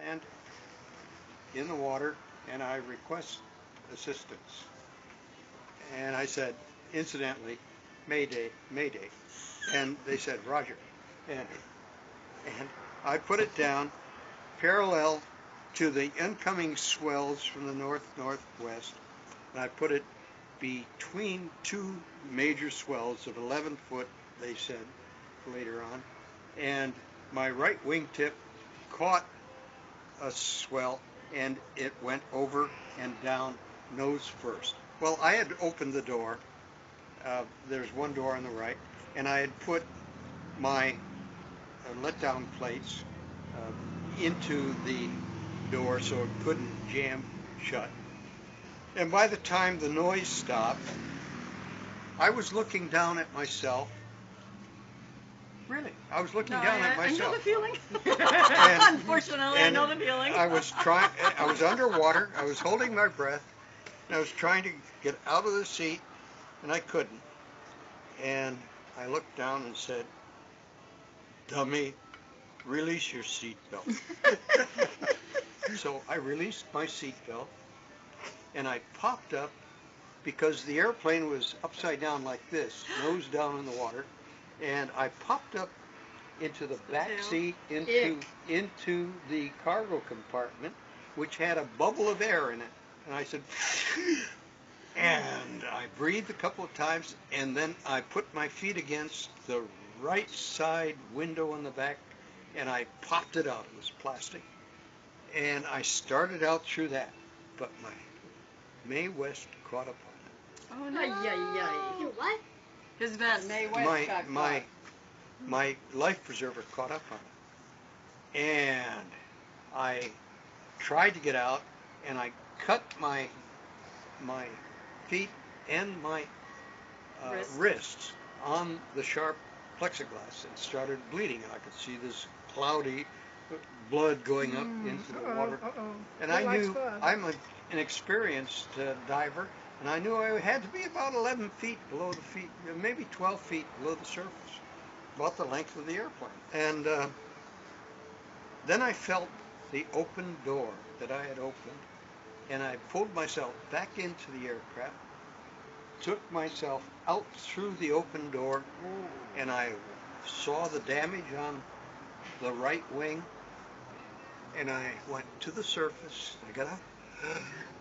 stand in the water and I request assistance. And I said, incidentally, Mayday, Mayday. And they said, Roger. And I put it down parallel to the incoming swells from the north-northwest. And I put it between two major swells of 11 foot, they said later on. And my right wingtip caught a swell and it went over and down nose first. Well, I had opened the door. There's one door on the right, and I had put my let-down plates into the door so it couldn't jam shut. And by the time the noise stopped, I was looking down at myself. Really, I was looking down at myself. I know the feeling. Unfortunately, I know the feeling. I was underwater. I was holding my breath, and I was trying to get out of the seat, and I couldn't. And I looked down and said, "Dummy, release your seatbelt." So I released my seatbelt, and I popped up because the airplane was upside down like this, nose down in the water, and I popped up into the back seat, into the cargo compartment, which had a bubble of air in it. And I said, and I breathed a couple of times, and then I put my feet against the right side window in the back, and I popped it out. It was plastic. And I started out through that, but my Mae West caught up on it. Oh, no. Your what? His vest. Mae West got caught. My life preserver caught up on it. And I tried to get out, and I cut my feet and my wrists on the sharp plexiglass and started bleeding. And I could see this cloudy blood going up into the water. And I knew I'm an experienced diver, and I knew I had to be about 11 feet below the feet, maybe 12 feet below the surface, about the length of the airplane. And then I felt the open door that I had opened, and I pulled myself back into the aircraft, took myself out through the open door, and I saw the damage on the right wing, and I went to the surface. I got up,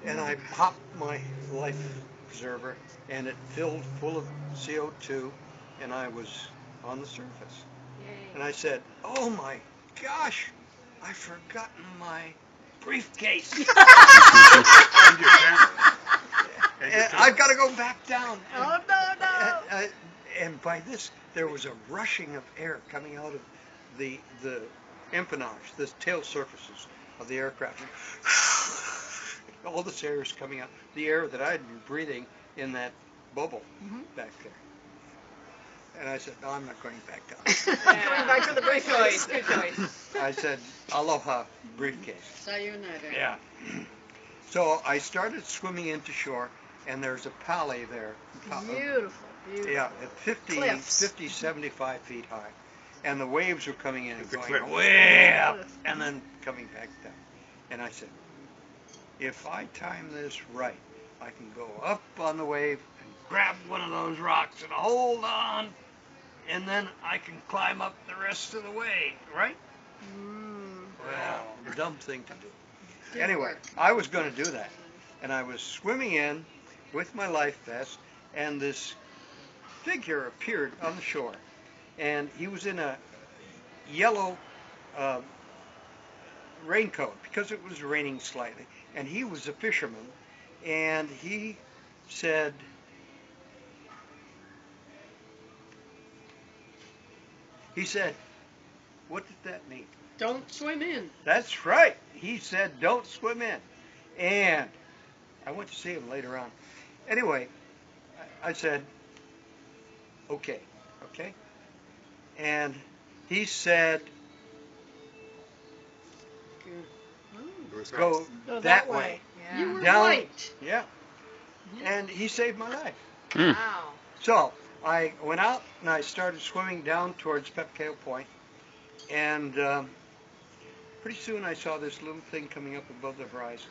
and I popped my life preserver, and it filled full of CO2, and I was on the surface. Yay. And I said, "Oh my gosh, I've forgotten my briefcase." And your camera. And I've got to go back down. Oh, no. And by this, there was a rushing of air coming out of the empennage, the tail surfaces of the aircraft. All this air is coming out, the air that I'd been breathing in that bubble back there. And I said, "No, I'm not going back down." Going back to the briefcase. Good choice. I said, "Aloha, briefcase." Sayonara. Yeah. So I started swimming into shore, and there's a pally there. Beautiful. Yeah, at 50, 75 feet high. And the waves were coming in and going way up, and then coming back down. And I said, if I time this right, I can go up on the wave and grab one of those rocks and hold on, and then I can climb up the rest of the way, right? Well, the dumb thing to do. Anyway, I was going to do that. And I was swimming in with my life vest, and this figure appeared on the shore. And he was in a yellow raincoat because it was raining slightly. And he was a fisherman. And he said, "What did that mean?" Don't swim in. That's right. He said, "Don't swim in." And I went to see him later on. Anyway, I said, okay. And he said, go that way. Yeah. You were Down, right. Yeah. And he saved my life. Wow. So I went out and I started swimming down towards Pepcale Point. And pretty soon I saw this little thing coming up above the horizon,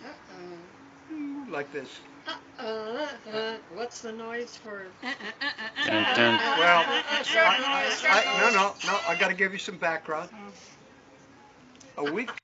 like this. What's the noise for? Dun, dun. Well, Shark noise, shark noise. no, I got to give you some background. A week